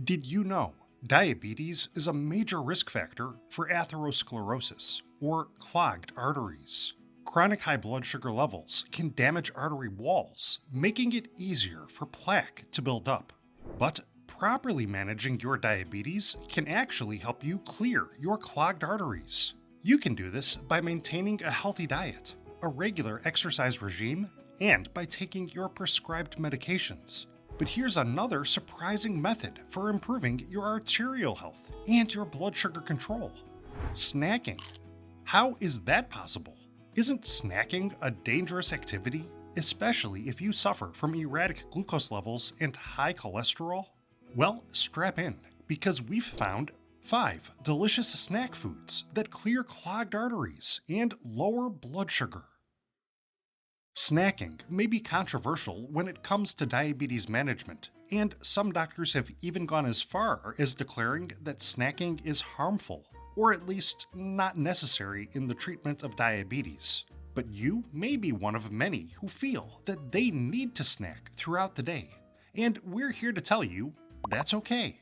Did you know diabetes is a major risk factor for atherosclerosis or clogged arteries? Chronic high blood sugar levels can damage artery walls, making it easier for plaque to build up. But properly managing your diabetes can actually help you clear your clogged arteries. You can do this by maintaining a healthy diet, a regular exercise regime, and by taking your prescribed medications. But here's another surprising method for improving your arterial health and your blood sugar control: snacking. How is that possible? Isn't snacking a dangerous activity, especially if you suffer from erratic glucose levels and high cholesterol? Well, strap in, because we've found 5 delicious snack foods that clear clogged arteries and lower blood sugar. Snacking may be controversial when it comes to diabetes management, and some doctors have even gone as far as declaring that snacking is harmful, or at least not necessary in the treatment of diabetes. But you may be one of many who feel that they need to snack throughout the day, and we're here to tell you that's okay.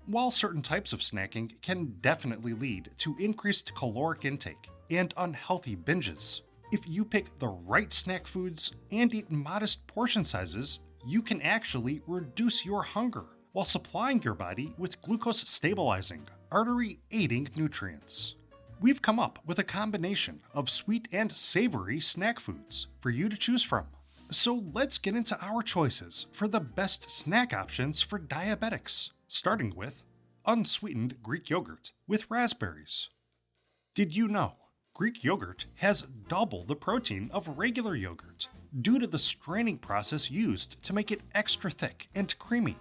While certain types of snacking can definitely lead to increased caloric intake and unhealthy binges, if you pick the right snack foods and eat modest portion sizes, you can actually reduce your hunger while supplying your body with glucose stabilizing, artery aiding nutrients. We've come up with a combination of sweet and savory snack foods for you to choose from. So let's get into our choices for the best snack options for diabetics, starting with unsweetened Greek yogurt with raspberries. Did you know Greek yogurt has double the protein of regular yogurt due to the straining process used to make it extra thick and creamy?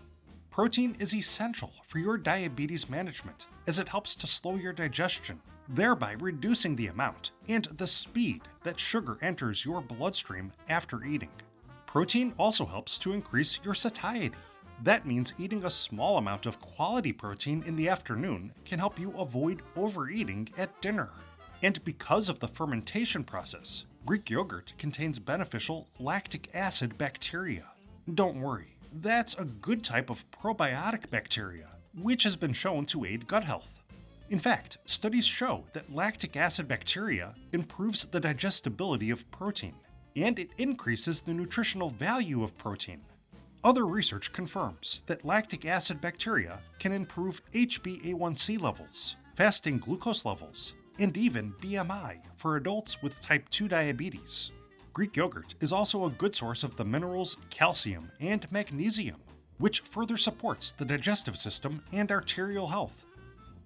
Protein is essential for your diabetes management as it helps to slow your digestion, thereby reducing the amount and the speed that sugar enters your bloodstream after eating. Protein also helps to increase your satiety. That means eating a small amount of quality protein in the afternoon can help you avoid overeating at dinner. And because of the fermentation process, Greek yogurt contains beneficial lactic acid bacteria. Don't worry, that's a good type of probiotic bacteria, which has been shown to aid gut health. In fact, studies show that lactic acid bacteria improves the digestibility of protein, and it increases the nutritional value of protein. Other research confirms that lactic acid bacteria can improve HbA1c levels, fasting glucose levels, and even BMI for adults with type 2 diabetes. Greek yogurt is also a good source of the minerals calcium and magnesium, which further supports the digestive system and arterial health.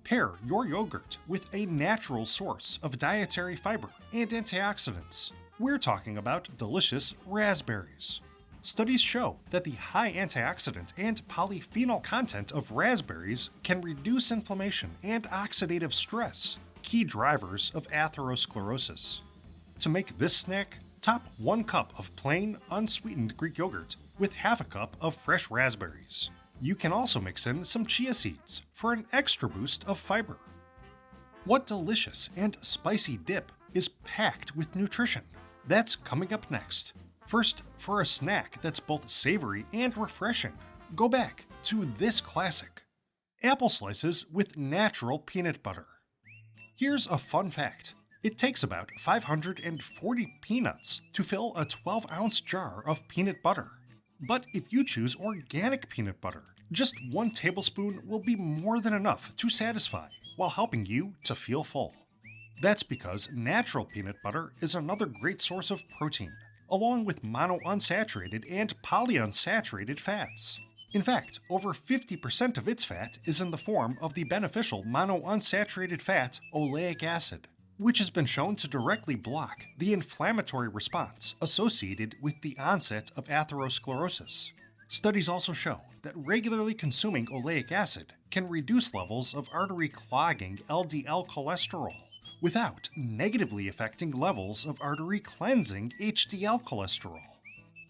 Pair your yogurt with a natural source of dietary fiber and antioxidants. We're talking about delicious raspberries. Studies show that the high antioxidant and polyphenol content of raspberries can reduce inflammation and oxidative stress, key drivers of atherosclerosis. To make this snack, top 1 cup of plain, unsweetened Greek yogurt with half a cup of fresh raspberries. You can also mix in some chia seeds for an extra boost of fiber. What delicious and spicy dip is packed with nutrition? That's coming up next. First, for a snack that's both savory and refreshing, go back to this classic: apple slices with natural peanut butter. Here's a fun fact. It takes about 540 peanuts to fill a 12-ounce jar of peanut butter. But if you choose organic peanut butter, just 1 tablespoon will be more than enough to satisfy while helping you to feel full. That's because natural peanut butter is another great source of protein, along with monounsaturated and polyunsaturated fats. In fact, over 50% of its fat is in the form of the beneficial monounsaturated fat oleic acid, which has been shown to directly block the inflammatory response associated with the onset of atherosclerosis. Studies also show that regularly consuming oleic acid can reduce levels of artery clogging LDL cholesterol without negatively affecting levels of artery cleansing HDL cholesterol.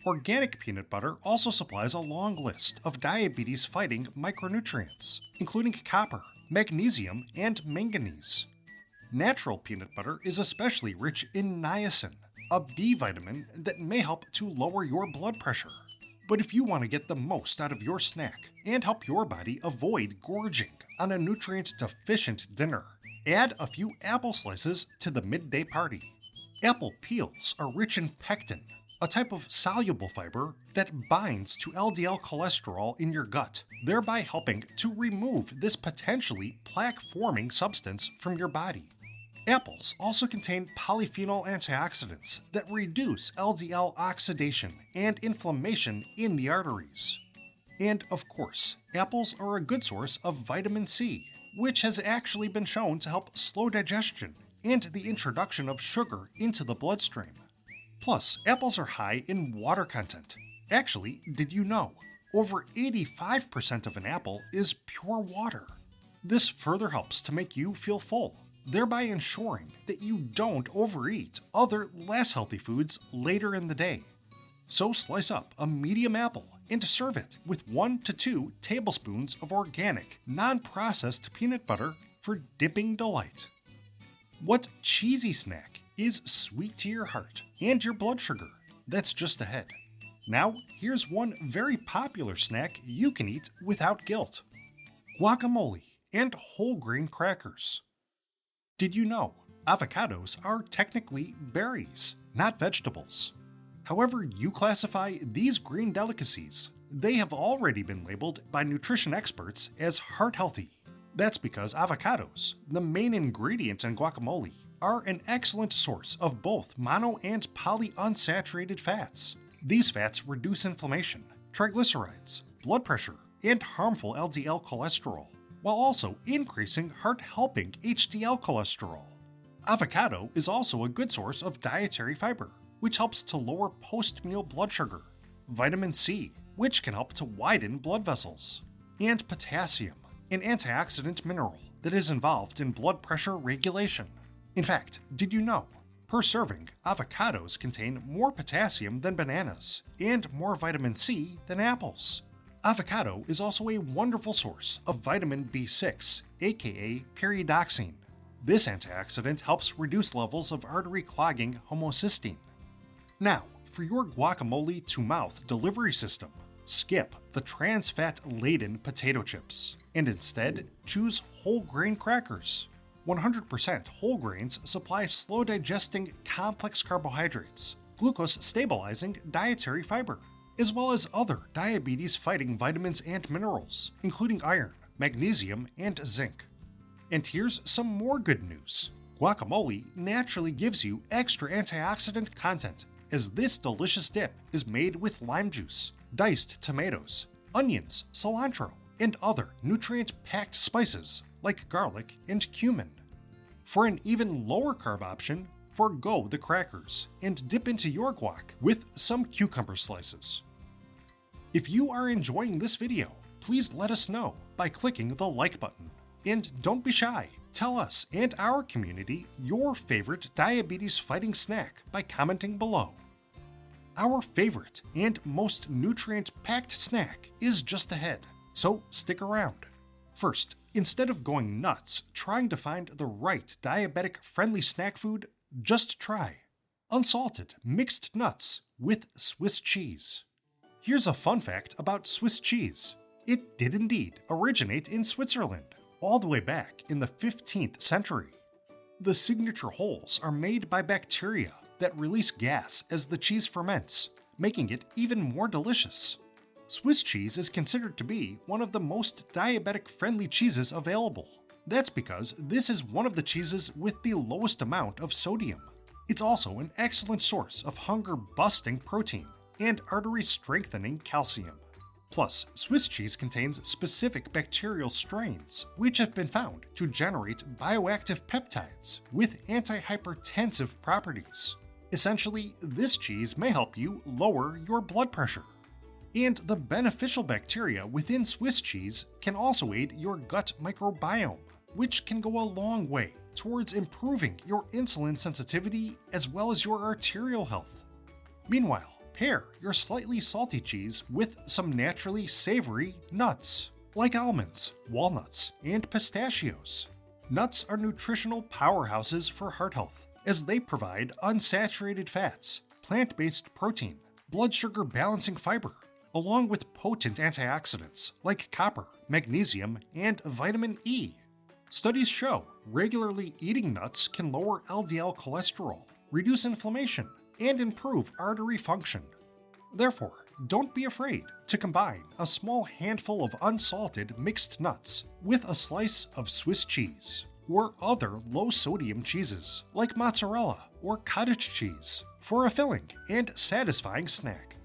Organic peanut butter also supplies a long list of diabetes-fighting micronutrients, including copper, magnesium, and manganese. Natural peanut butter is especially rich in niacin, a B vitamin that may help to lower your blood pressure. But if you want to get the most out of your snack and help your body avoid gorging on a nutrient-deficient dinner, add a few apple slices to the midday party. Apple peels are rich in pectin, a type of soluble fiber that binds to LDL cholesterol in your gut, thereby helping to remove this potentially plaque-forming substance from your body. Apples also contain polyphenol antioxidants that reduce LDL oxidation and inflammation in the arteries. And of course, apples are a good source of vitamin C, which has actually been shown to help slow digestion and the introduction of sugar into the bloodstream. Plus, apples are high in water content. Actually, did you know? Over 85% of an apple is pure water. This further helps to make you feel full, thereby ensuring that you don't overeat other less healthy foods later in the day. So slice up a medium apple and serve it with 1 to 2 tablespoons of organic, non-processed peanut butter for dipping delight. What cheesy snack is sweet to your heart and your blood sugar? That's just ahead. Now, here's one very popular snack you can eat without guilt: guacamole and whole grain crackers. Did you know avocados are technically berries, not vegetables? However you classify these green delicacies, they have already been labeled by nutrition experts as heart healthy. That's because avocados, the main ingredient in guacamole, are an excellent source of both mono and polyunsaturated fats. These fats reduce inflammation, triglycerides, blood pressure, and harmful LDL cholesterol, while also increasing heart-helping HDL cholesterol. Avocado is also a good source of dietary fiber, which helps to lower post-meal blood sugar, vitamin C, which can help to widen blood vessels, and potassium, an antioxidant mineral that is involved in blood pressure regulation. In fact, did you know? Per serving, avocados contain more potassium than bananas and more vitamin C than apples. Avocado is also a wonderful source of vitamin B6, aka pyridoxine. This antioxidant helps reduce levels of artery-clogging homocysteine. Now, for your guacamole to mouth delivery system, skip the trans fat-laden potato chips and instead choose whole grain crackers. 100% whole grains supply slow digesting complex carbohydrates, glucose stabilizing dietary fiber, as well as other diabetes fighting vitamins and minerals, including iron, magnesium, and zinc. And here's some more good news. Guacamole naturally gives you extra antioxidant content, as this delicious dip is made with lime juice, diced tomatoes, onions, cilantro, and other nutrient-packed spices like garlic and cumin. For an even lower carb option, forgo the crackers and dip into your guac with some cucumber slices. If you are enjoying this video, please let us know by clicking the like button. And don't be shy, tell us and our community your favorite diabetes-fighting snack by commenting below. Our favorite and most nutrient-packed snack is just ahead, so stick around. First, instead of going nuts trying to find the right diabetic-friendly snack food, just try unsalted mixed nuts with Swiss cheese. Here's a fun fact about Swiss cheese. It did indeed originate in Switzerland, all the way back in the 15th century. The signature holes are made by bacteria that release gas as the cheese ferments, making it even more delicious. Swiss cheese is considered to be one of the most diabetic-friendly cheeses available. That's because this is one of the cheeses with the lowest amount of sodium. It's also an excellent source of hunger-busting protein and artery-strengthening calcium. Plus, Swiss cheese contains specific bacterial strains, which have been found to generate bioactive peptides with antihypertensive properties. Essentially, this cheese may help you lower your blood pressure. And the beneficial bacteria within Swiss cheese can also aid your gut microbiome, which can go a long way towards improving your insulin sensitivity as well as your arterial health. Meanwhile, pair your slightly salty cheese with some naturally savory nuts, like almonds, walnuts, and pistachios. Nuts are nutritional powerhouses for heart health, as they provide unsaturated fats, plant-based protein, blood sugar balancing fiber, along with potent antioxidants like copper, magnesium, and vitamin E. Studies show regularly eating nuts can lower LDL cholesterol, reduce inflammation, and improve artery function. Therefore, don't be afraid to combine a small handful of unsalted mixed nuts with a slice of Swiss cheese or other low-sodium cheeses like mozzarella or cottage cheese for a filling and satisfying snack.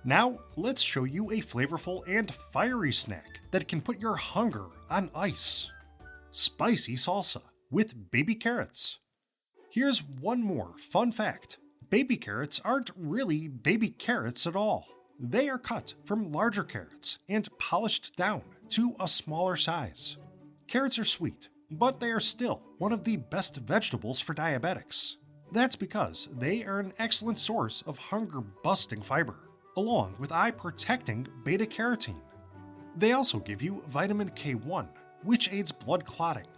Now, let's show you a flavorful and fiery snack that can put your hunger on ice. Spicy salsa with baby carrots. Here's one more fun fact. Baby carrots aren't really baby carrots at all. They are cut from larger carrots and polished down to a smaller size. Carrots are sweet, but they are still one of the best vegetables for diabetics. That's because they are an excellent source of hunger-busting fiber, along with eye-protecting beta-carotene. They also give you vitamin K1, which aids blood clotting,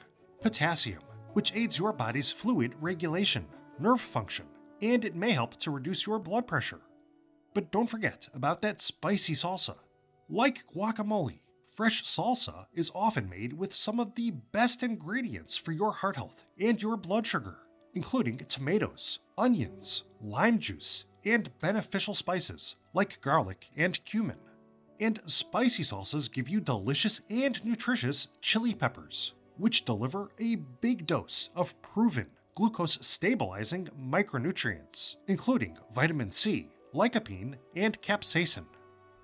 potassium, which aids your body's fluid regulation, nerve function, and it may help to reduce your blood pressure. But don't forget about that spicy salsa. Like guacamole, fresh salsa is often made with some of the best ingredients for your heart health and your blood sugar, including tomatoes, onions, lime juice, and beneficial spices like garlic and cumin. And spicy salsas give you delicious and nutritious chili peppers, which deliver a big dose of proven glucose-stabilizing micronutrients, including vitamin C, lycopene, and capsaicin.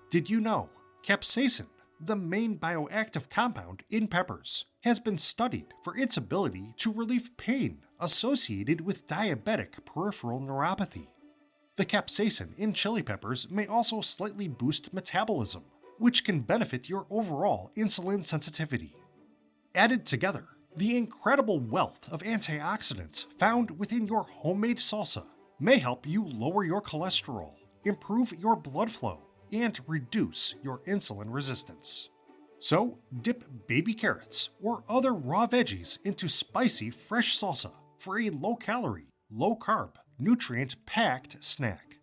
Did you know capsaicin, the main bioactive compound in peppers, has been studied for its ability to relieve pain associated with diabetic peripheral neuropathy? The capsaicin in chili peppers may also slightly boost metabolism, which can benefit your overall insulin sensitivity. Added together, the incredible wealth of antioxidants found within your homemade salsa may help you lower your cholesterol, improve your blood flow, and reduce your insulin resistance. So, dip baby carrots or other raw veggies into spicy fresh salsa for a low-calorie, low-carb, nutrient-packed snack.